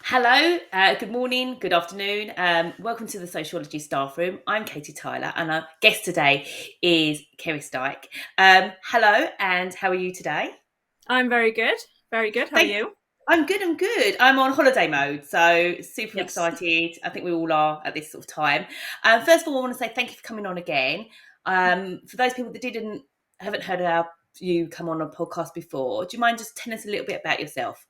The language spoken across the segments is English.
Hello, good morning, good afternoon. Welcome to the Sociology Staffroom. I'm Katie Tyler, and our guest today is Cerys Dyke. Hello, and how are you today? I'm very good. Very good. How are Thank. you? I'm good. I'm good. I'm on holiday mode, so super Yes. excited. I think we all are at this sort of time. First of all, I want to say thank you for coming on again. For those people that haven't heard you come on a podcast before, do you mind just telling us a little bit about yourself?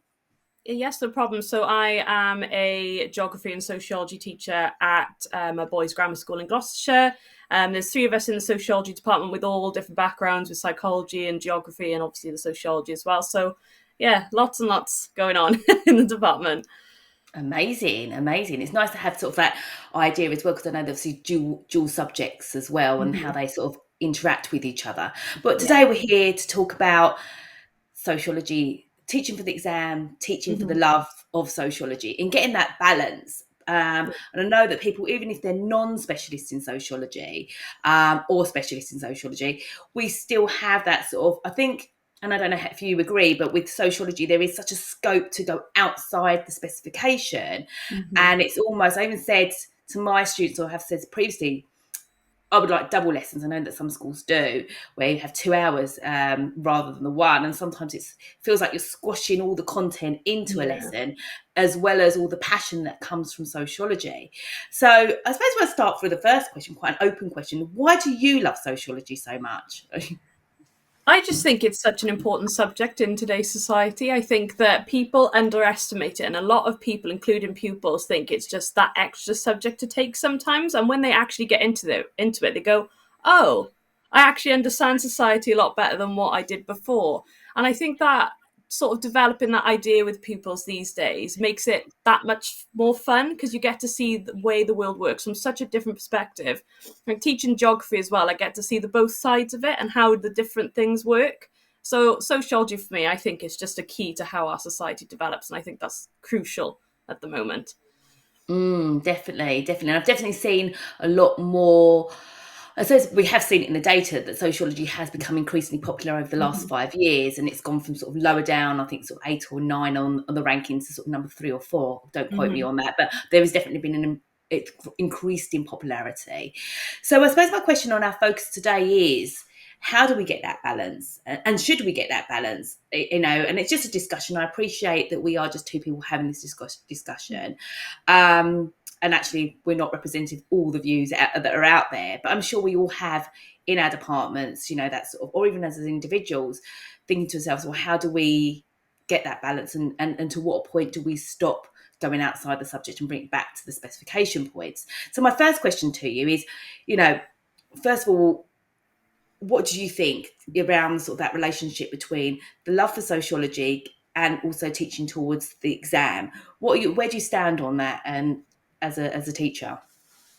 Yes, no problem. So I am a geography and sociology teacher at a boys' grammar school in Gloucestershire. There's three of us in the sociology department with all different backgrounds with psychology and geography and obviously the sociology as well. So yeah, lots and lots going on in the department. Amazing, amazing. It's nice to have sort of that idea as well, because I know there's obviously dual subjects as well and how Hmm. they sort of interact with each other. But Yeah. today we're here to talk about sociology, teaching for the exam, teaching for the Hmm. love of sociology, and getting that balance. And I know that people, even if they're non-specialists in sociology or specialists in sociology, we still have that sort of, I think, and I don't know if you agree, but with sociology, there is such a scope to go outside the specification. Hmm. And it's almost, I even said to my students, or have said previously, I would like double lessons. I know that some schools do, where you have 2 hours rather than the one, and sometimes it feels like you're squashing all the content into a Yeah. lesson, as well as all the passion that comes from sociology. So I suppose we'll start with the first question, quite an open question. Why do you love sociology so much? I just think it's such an important subject in today's society. I think that people underestimate it, and a lot of people, including pupils, think it's just that extra subject to take sometimes. And when they actually get into it, they go, "Oh, I actually understand society a lot better than what I did before." And I think that sort of developing that idea with pupils these days makes it that much more fun because you get to see the way the world works from such a different perspective. Like teaching geography as well, I get to see the both sides of it and how the different things work. So sociology for me, I think, is just a key to how our society develops, and I think that's crucial at the moment. Definitely, definitely. And I've definitely seen a lot more. I suppose we have seen it in the data that sociology has become increasingly popular over the last Hmm. 5 years, and it's gone from sort of lower down, I think sort of 8 or 9 on the rankings to sort of number 3 or 4. Don't quote me Hmm. on that, but there has definitely been it increased in popularity. So I suppose my question on our focus today is, how do we get that balance, and should we get that balance? And it's just a discussion. I appreciate that we are just two people having this discussion. And actually, we're not representing all the views that are out there, but I'm sure we all have in our departments, that sort of, or even as individuals, thinking to ourselves, well, how do we get that balance, and to what point do we stop going outside the subject and bring it back to the specification points? So my first question to you is, you know, first of all, what do you think around sort of that relationship between the love for sociology and also teaching towards the exam? Where do you stand on that, and as a teacher?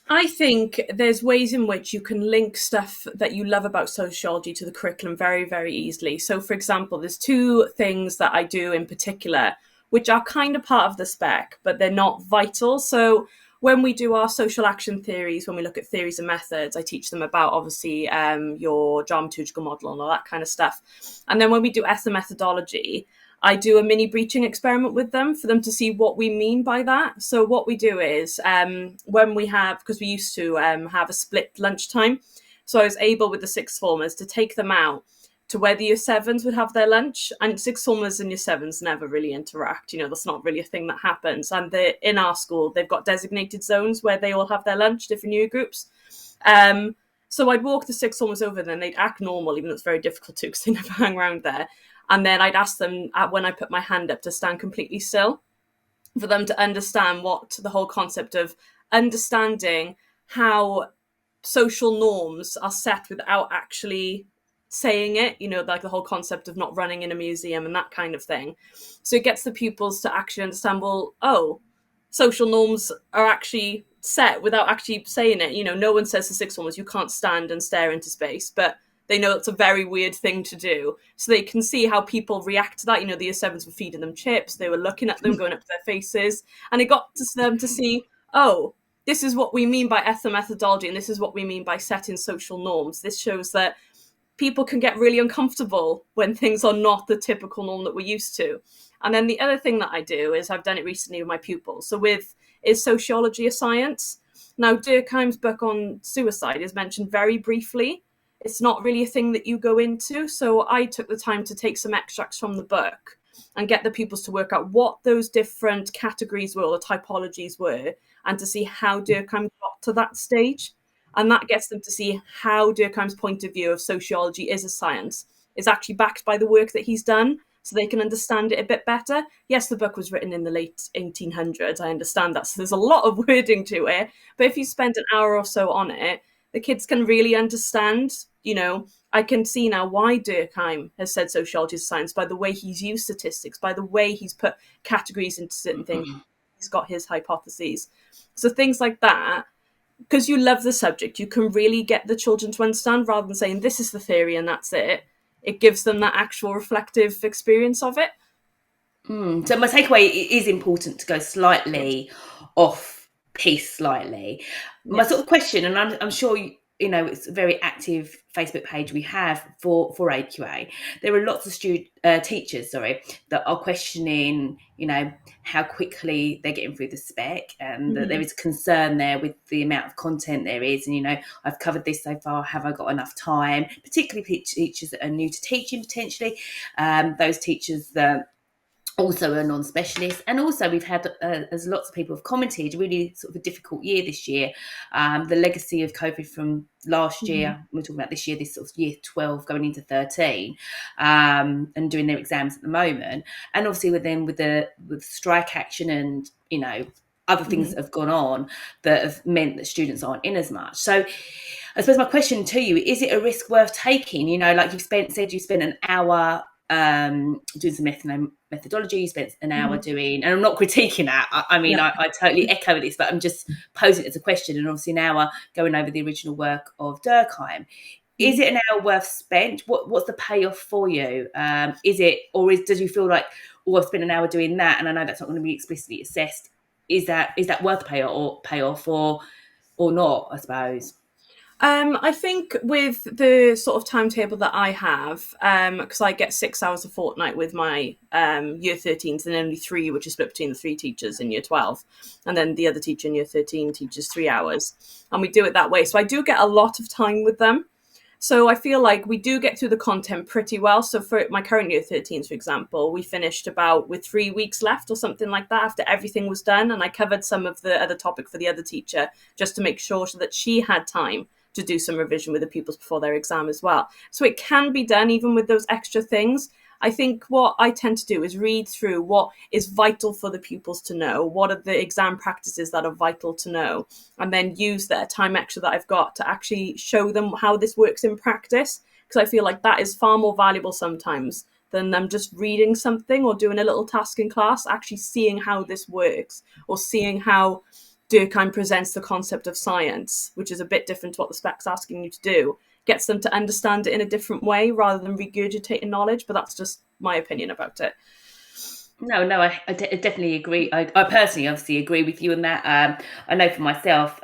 I think there's ways in which you can link stuff that you love about sociology to the curriculum very, very easily. So, for example, there's two things that I do in particular, which are kind of part of the spec, but they're not vital. So, when we do our social action theories, when we look at theories and methods, I teach them about obviously your dramaturgical model and all that kind of stuff. And then when we do ethnomethodology, I do a mini breaching experiment with them for them to see what we mean by that. So what we do is when we have, because we used to have a split lunchtime, so I was able with the sixth formers to take them out to where the year sevens would have their lunch, and sixth formers and year sevens never really interact. That's not really a thing that happens. And in our school, they've got designated zones where they all have their lunch, different year groups. Um, so I'd walk the sixth formers over, then they'd act normal, even though it's very difficult to because they never hang around there. And then I'd ask them when I put my hand up to stand completely still for them to understand what the whole concept of understanding how social norms are set without actually saying it, like the whole concept of not running in a museum and that kind of thing. So it gets the pupils to actually understand, well, oh, social norms are actually set without actually saying it. No one says to sixth formers, you can't stand and stare into space, but they know it's a very weird thing to do. So they can see how people react to that. The year sevens were feeding them chips, they were looking at them, going up to their faces, and it got to them to see, oh, this is what we mean by ethnomethodology, and this is what we mean by setting social norms. This shows that people can get really uncomfortable when things are not the typical norm that we're used to. And then the other thing that I do is I've done it recently with my pupils. So with is sociology a science? Now Durkheim's book on suicide is mentioned very briefly. It's not really a thing that you go into. So I took the time to take some extracts from the book and get the pupils to work out what those different categories were or typologies were, and to see how Durkheim got to that stage. And that gets them to see how Durkheim's point of view of sociology is a science is actually backed by the work that he's done, so they can understand it a bit better. Yes, the book was written in the late 1800s, I understand that, so there's a lot of wording to it, but if you spend an hour or so on it, the kids can really understand, I can see now why Durkheim has said sociology is science by the way he's used statistics, by the way he's put categories into certain things. He's got his hypotheses. So things like that, because you love the subject, you can really get the children to understand rather than saying this is the theory and that's it. It gives them that actual reflective experience of it. So my takeaway, it is important to go slightly off piece slightly. My sort Yes. of question, and I'm sure it's a very active Facebook page we have for AQA. There are lots of teachers, that are questioning, how quickly they're getting through the spec, and that there is a concern there with the amount of content there is. And I've covered this so far. Have I got enough time? Particularly teachers that are new to teaching, potentially, those teachers that also a non-specialist. And also we've had, as lots of people have commented, really sort of a difficult year this year. The legacy of COVID from last year, we're talking about this year, this sort of year 12 going into 13, and doing their exams at the moment. And obviously with strike action and, other things that have gone on that have meant that students aren't in as much. So I suppose my question to you, is it a risk worth taking? Like you spent an hour doing some methodology, you spent an hour doing, and I'm not critiquing that. I totally echo this, but I'm just posing it as a question. And obviously an hour going over the original work of Durkheim. Is it an hour worth spent? What's the payoff for you? Does you feel like, I've spent an hour doing that, and I know that's not going to be explicitly assessed. Is that worth payoff or not? I suppose. I think with the sort of timetable that I have, because I get 6 hours a fortnight with my year 13s, and only 3, which is split between the 3 teachers in year 12, and then the other teacher in year 13 teaches 3 hours, and we do it that way. So I do get a lot of time with them. So I feel like we do get through the content pretty well. So for my current year 13s, for example, we finished with 3 weeks left or something like that after everything was done. And I covered some of the other topic for the other teacher just to make sure so that she had time to do some revision with the pupils before their exam as well. So it can be done even with those extra things. I think what I tend to do is read through what is vital for the pupils to know, what are the exam practices that are vital to know, and then use that time extra that I've got to actually show them how this works in practice, because I feel like that is far more valuable sometimes than them just reading something or doing a little task in class. Actually seeing how this works, or seeing how Durkheim presents the concept of science, which is a bit different to what the spec's asking you to do, gets them to understand it in a different way rather than regurgitating knowledge. But that's just my opinion about it. No, I definitely agree. I personally obviously agree with you on that. I know for myself,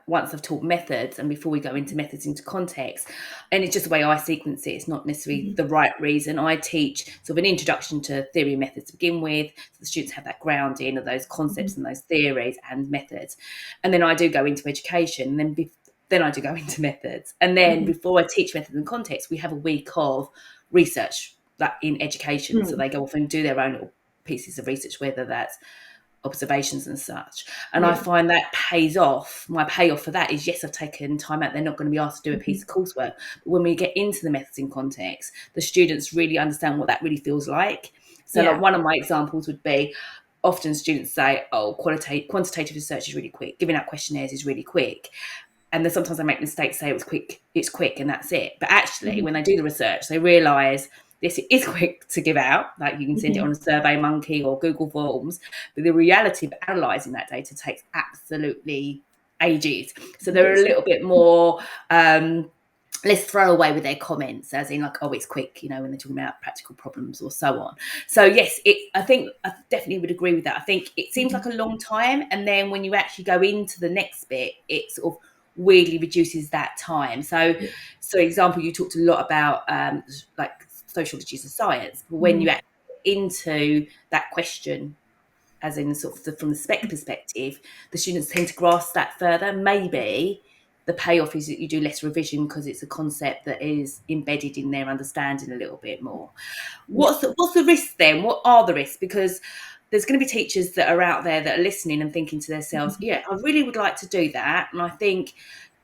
once I've taught methods, and before we go into methods into context, and it's just the way I sequence it, it's not necessarily the right reason. I teach sort of an introduction to theory and methods to begin with, so the students have that grounding of those concepts and those theories and methods. And then I do go into education, and then I do go into methods. And then before I teach methods and context, we have a week of research in education. So they go off and do their own little pieces of research, whether that's observations and such. And I find that pays off. My payoff for that is, yes, I've taken time out. They're not going to be asked to do a piece of coursework. But when we get into the methods in context, the students really understand what that really feels like. So like one of my examples would be, often students say, quantitative research is really quick. Giving out questionnaires is really quick. And then sometimes I make mistakes, say it's quick and that's it. But actually, when they do the research, they realise this is quick to give out. Like you can send it on a Survey Monkey or Google Forms. But the reality of analysing that data takes absolutely ages. So they're a little bit more less throwaway with their comments, as in like, it's quick, when they're talking about practical problems or so on. So yes, I think I definitely would agree with that. I think it seems like a long time. And then when you actually go into the next bit, it sort of weirdly reduces that time. So example, you talked a lot about like sociology as a science, but when you actually into that question, as in sort of from the spec perspective, the students tend to grasp that further. Maybe the payoff is that you do less revision because it's a concept that is embedded in their understanding a little bit more. Yeah. What's the risk then? What are the risks? Because there's going to be teachers that are out there that are listening and thinking to themselves, yeah, I really would like to do that. And I think,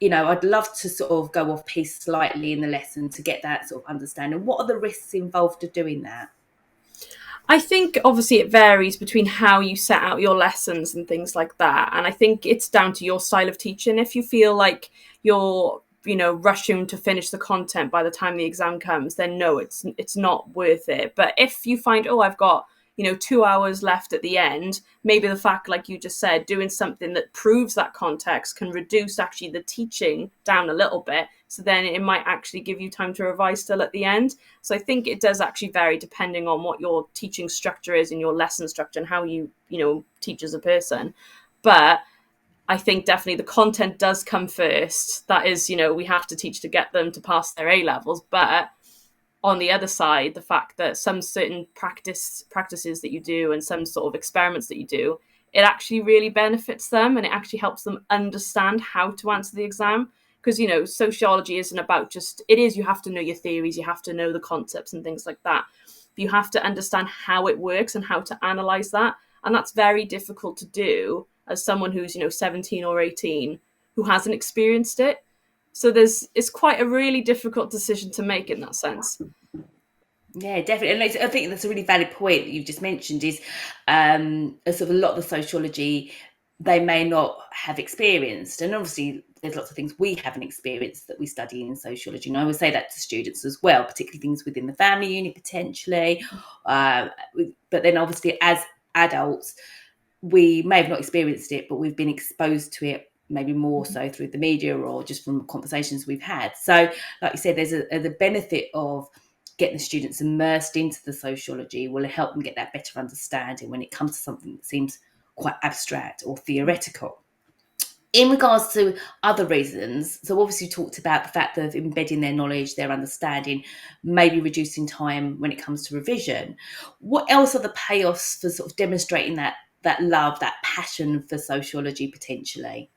I'd love to sort of go off piece slightly in the lesson to get that sort of understanding. What are the risks involved of doing that? I think obviously it varies between how you set out your lessons and things like that. And I think it's down to your style of teaching. If you feel like you're, rushing to finish the content by the time the exam comes, then no, it's not worth it. But if you find, oh, I've got, 2 hours left at the end, maybe the fact, like you just said, doing something that proves that context can reduce actually the teaching down a little bit. So then it might actually give you time to revise still at the end. So I think it does actually vary depending on what your teaching structure is and your lesson structure and how you, teach as a person. But I think definitely the content does come first. That is, we have to teach to get them to pass their A levels. But on the other side, the fact that some certain practices that you do and some sort of experiments that you do, it actually really benefits them and it actually helps them understand how to answer the exam. Because, sociology isn't about just, it is, you have to know your theories, you have to know the concepts and things like that. But you have to understand how it works and how to analyze that. And that's very difficult to do as someone who's, 17 or 18 who hasn't experienced it. So it's quite a really difficult decision to make in that sense. Yeah, definitely. And I think that's a really valid point that you've just mentioned is sort of a lot of the sociology they may not have experienced. And obviously there's lots of things we haven't experienced that we study in sociology. And I would say that to students as well, particularly things within the family unit potentially. But then obviously as adults, we may have not experienced it, but we've been exposed to it maybe more so through the media or just from conversations we've had. So like you said, there's the benefit of getting the students immersed into the sociology will help them get that better understanding when it comes to something that seems quite abstract or theoretical. In regards to other reasons, so obviously you talked about the fact of embedding their knowledge, their understanding, maybe reducing time when it comes to revision. What else are the payoffs for sort of demonstrating that love, that passion for sociology potentially?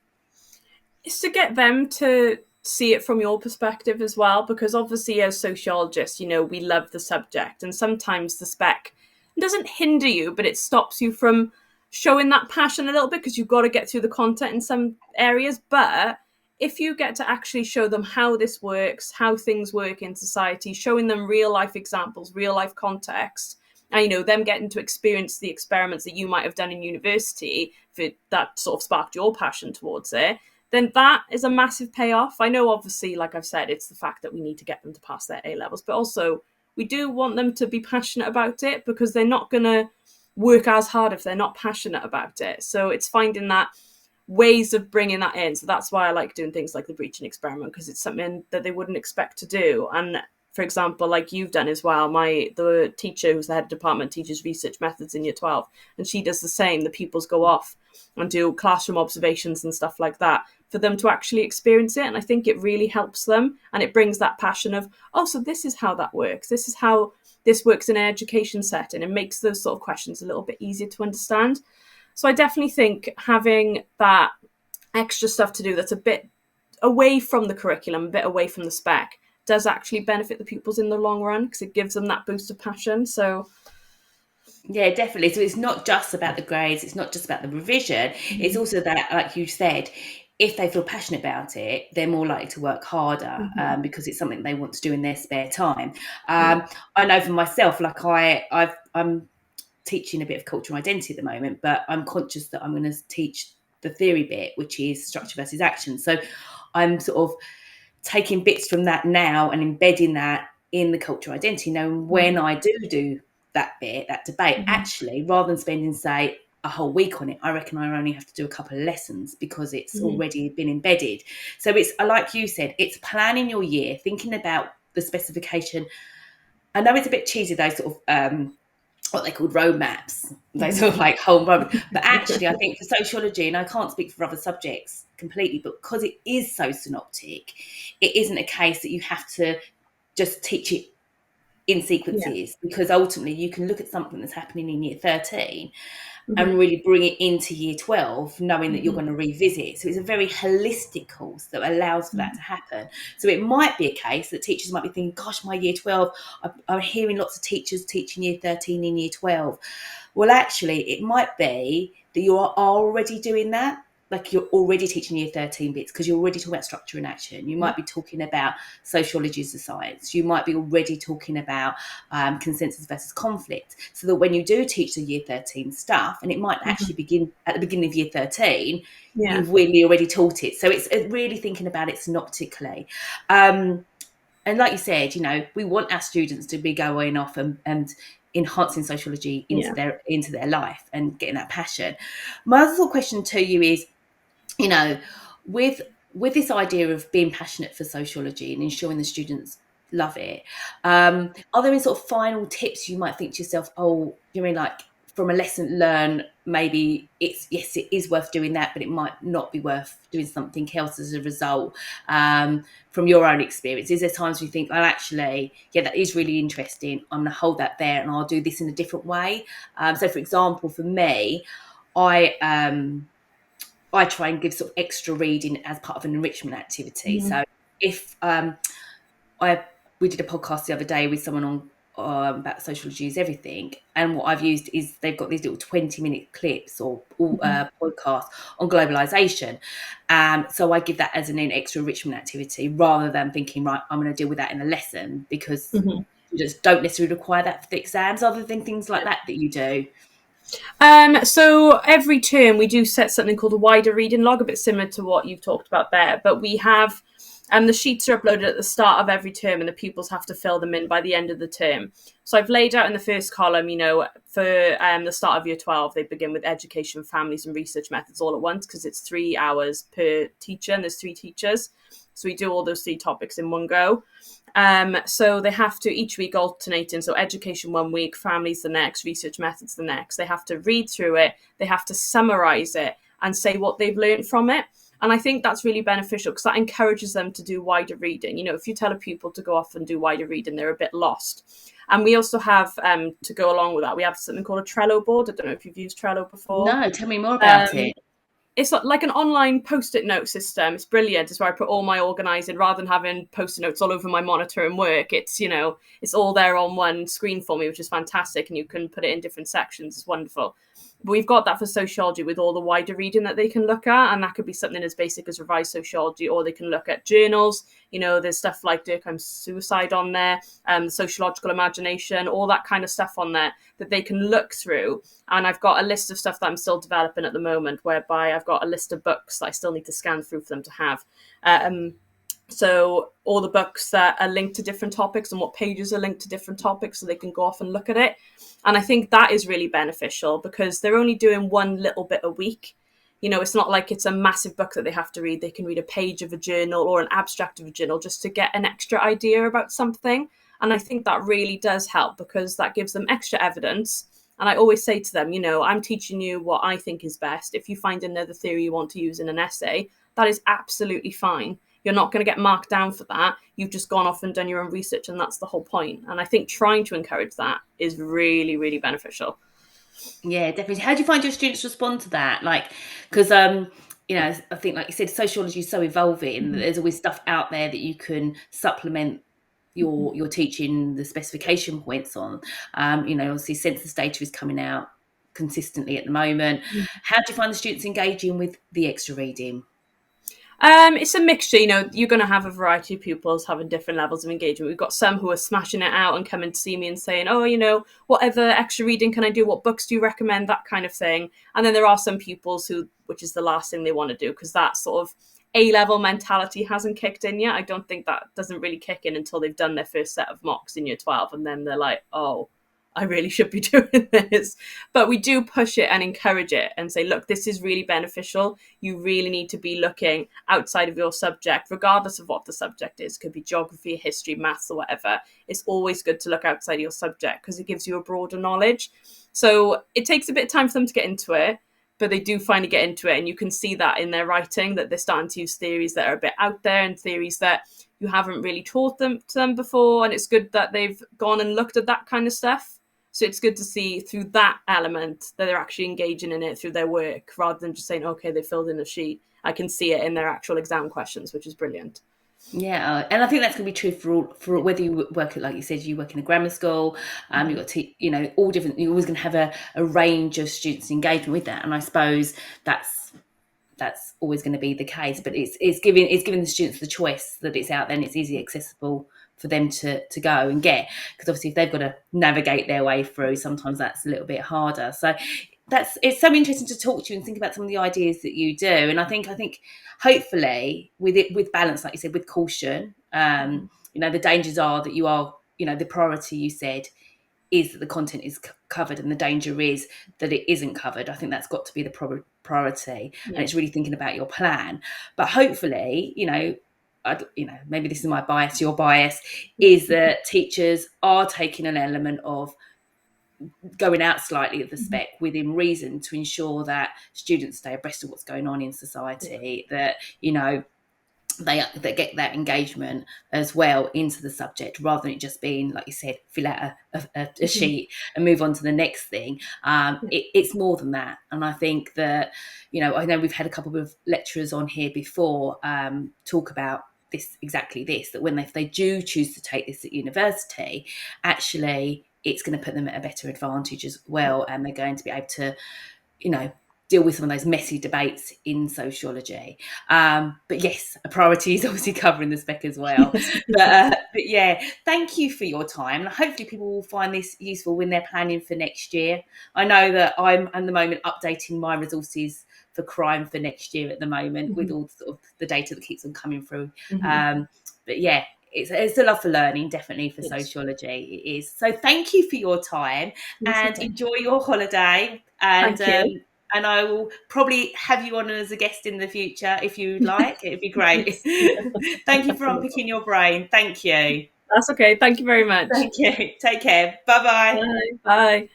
It's to get them to see it from your perspective as well, because obviously as sociologists, we love the subject and sometimes the spec doesn't hinder you, but it stops you from showing that passion a little bit because you've got to get through the content in some areas. But if you get to actually show them how this works, how things work in society, showing them real life examples, real life context, and them getting to experience the experiments that you might have done in university, that sort of sparked your passion towards it, then that is a massive payoff. I know, obviously, like I've said, it's the fact that we need to get them to pass their A levels, but also we do want them to be passionate about it because they're not going to work as hard if they're not passionate about it. So it's finding that ways of bringing that in. So that's why I like doing things like the breaching experiment, because it's something that they wouldn't expect to do. And for example, like you've done as well, the teacher who's the head of department teaches research methods in year 12, and she does the same. The pupils go off and do classroom observations and stuff like that for them to actually experience it. And I think it really helps them, and it brings that passion of, oh, so this is how that works. This is how this works in an education setting. It makes those sort of questions a little bit easier to understand. So I definitely think having that extra stuff to do that's a bit away from the curriculum, a bit away from the spec, does actually benefit the pupils in the long run because it gives them that boost of passion. So yeah, definitely. So it's not just about the grades, it's not just about the revision, it's also that, like you said, if they feel passionate about it, they're more likely to work harder because it's something they want to do in their spare time. I know for myself, like I'm teaching a bit of cultural identity at the moment, but I'm conscious that I'm going to teach the theory bit, which is structure versus action. So I'm sort of taking bits from that now and embedding that in the cultural identity. Now, when I do that bit, that debate, actually, rather than spending, say, a whole week on it, I reckon I only have to do a couple of lessons because it's already been embedded. So it's, like you said, it's planning your year, thinking about the specification. I know it's a bit cheesy, those sort of what they called roadmaps, those sort of like whole road. But actually, I think for sociology, and I can't speak for other subjects completely, but because it is so synoptic, it isn't a case that you have to just teach it in Yeah. sequences, because ultimately you can look at something that's happening in year 13 Hmm. and really bring it into year 12, knowing that you're Hmm. going to revisit. So it's a very holistic course that allows for that to happen. So it might be a case that teachers might be thinking, gosh, my year 12, I'm hearing lots of teachers teaching year 13 in year 12. Well, actually, it might be that you are already doing that. Like you're already teaching year 13 bits because you're already talking about structure and action. You might be talking about sociology as a science. You might be already talking about consensus versus conflict. So that when you do teach the year 13 stuff, and it might actually begin at the beginning of year 13, Yeah. you've really already taught it. So it's really thinking about it synoptically. And like you said, we want our students to be going off and enhancing sociology Yeah. into their life and getting that passion. My other question to you is, you know, with this idea of being passionate for sociology and ensuring the students love it, are there any sort of final tips you might think to yourself, oh, you mean like from a lesson learned, maybe it is worth doing that, but it might not be worth doing something else as a result, from your own experience? Is there times you think, oh, actually, yeah, that is really interesting, I'm going to hold that there and I'll do this in a different way? So for example, for me, I try and give sort of extra reading as part of an enrichment activity. Hmm. So if I we did a podcast the other day with someone on about sociology is everything, and what I've used is they've got these little 20-minute clips or podcasts on globalization. So I give that as an extra enrichment activity rather than thinking, right, I'm going to deal with that in a lesson, because Hmm. you just don't necessarily require that for the exams, other than things like that you do. So every term we do set something called a wider reading log, a bit similar to what you've talked about there. But we have the sheets are uploaded at the start of every term, and the pupils have to fill them in by the end of the term. So I've laid out in the first column, for the start of year 12, they begin with education, families, and research methods all at once, because it's 3 hours per teacher, and there's 3 teachers. So we do all those 3 topics in one go. So they have to each week alternating. So education 1 week, families the next, research methods the next. They have to read through it. They have to summarize it and say what they've learned from it. And I think that's really beneficial because that encourages them to do wider reading. If you tell a pupil to go off and do wider reading, they're a bit lost. And we also have, to go along with that, we have something called a Trello board. I don't know if you've used Trello before. No, tell me more about Um, it. it's like an online post-it note system. It's brilliant. It's where I put all my organising rather than having post-it notes all over my monitor and work. It's all there on one screen for me, which is fantastic. And you can put it in different sections. It's wonderful. But we've got that for sociology with all the wider reading that they can look at. And that could be something as basic as revised sociology, or they can look at journals. There's stuff like Durkheim's Suicide on there, sociological imagination, all that kind of stuff on there that they can look through. And I've got a list of stuff that I'm still developing at the moment, whereby I've got a list of books that I still need to scan through for them to have. So all the books that are linked to different topics and what pages are linked to different topics, so they can go off and look at it. And I think that is really beneficial because they're only doing one little bit a week. It's not like it's a massive book that they have to read. They can read a page of a journal or an abstract of a journal just to get an extra idea about something. And I think that really does help because that gives them extra evidence. And I always say to them, I'm teaching you what I think is best. If you find another theory you want to use in an essay, that is absolutely fine. You're not going to get marked down for that. You've just gone off and done your own research, and that's the whole point. And I think trying to encourage that is really, really beneficial. Yeah, definitely. How do you find your students respond to that? Like, because I think, like you said, sociology is so evolving. Mm-hmm. There's always stuff out there that you can supplement your teaching, the specification points on. Obviously, census data is coming out consistently at the moment. How do you find the students engaging with the extra reading? It's a mixture. You're going to have a variety of pupils having different levels of engagement. We've got some who are smashing it out and coming to see me and saying, "Oh, what other extra reading can I do? What books do you recommend?" That kind of thing. And then there are some pupils which is the last thing they want to do because that sort of A-level mentality hasn't kicked in yet. I don't think that doesn't really kick in until they've done their first set of mocks in year 12, and then they're like, "Oh, I really should be doing this." But we do push it and encourage it and say, look, this is really beneficial. You really need to be looking outside of your subject, regardless of what the subject is. It could be geography, history, maths, or whatever. It's always good to look outside your subject because it gives you a broader knowledge. So it takes a bit of time for them to get into it, but they do finally get into it. And you can see that in their writing, that they're starting to use theories that are a bit out there and theories that you haven't really taught them to them before, and it's good that they've gone and looked at that kind of stuff. So it's good to see through that element that they're actually engaging in it through their work rather than just saying, okay, they filled in a sheet. I can see it in their actual exam questions, which is brilliant. Yeah, and I think that's going to be true for whether you work at, like you said, you work in a grammar school. You've got all different. You're always going to have a range of students engagement with that, and I suppose that's always going to be the case. But it's giving the students the choice that it's out there and it's easily accessible for them to go and get. Because obviously, if they've got to navigate their way through, sometimes that's a little bit harder. So it's so interesting to talk to you and think about some of the ideas that you do. And I think hopefully with balance, like you said, with caution, the dangers are that you are, the priority you said is that the content is covered, and the danger is that it isn't covered. I think that's got to be the priority, and it's really thinking about your plan. But hopefully, maybe this is my bias, your bias is that teachers are taking an element of going out slightly of the spec within reason to ensure that students stay abreast of what's going on in society, that they get that engagement as well into the subject, rather than it just being, like you said, fill out a sheet and move on to the next thing. It's more than that. And I think that, I know we've had a couple of lecturers on here before talk about exactly this, that if they do choose to take this at university, actually it's going to put them at a better advantage as well, and they're going to be able to, deal with some of those messy debates in sociology. But yes, a priority is obviously covering the spec as well. But yeah, thank you for your time. And hopefully people will find this useful when they're planning for next year. I know that I'm at the moment updating my resources for crime for next year at the moment with all sort of the data that keeps on coming through. But yeah, it's a love for learning, definitely, for sociology. It is. So thank you for your time, and enjoy your holiday. And Thank you. and I will probably have you on as a guest in the future if you'd like. It'd be great. Thank you for unpicking your brain. Thank you. That's okay. Thank you very much. Thank you. Take care. Bye bye. Bye. Bye.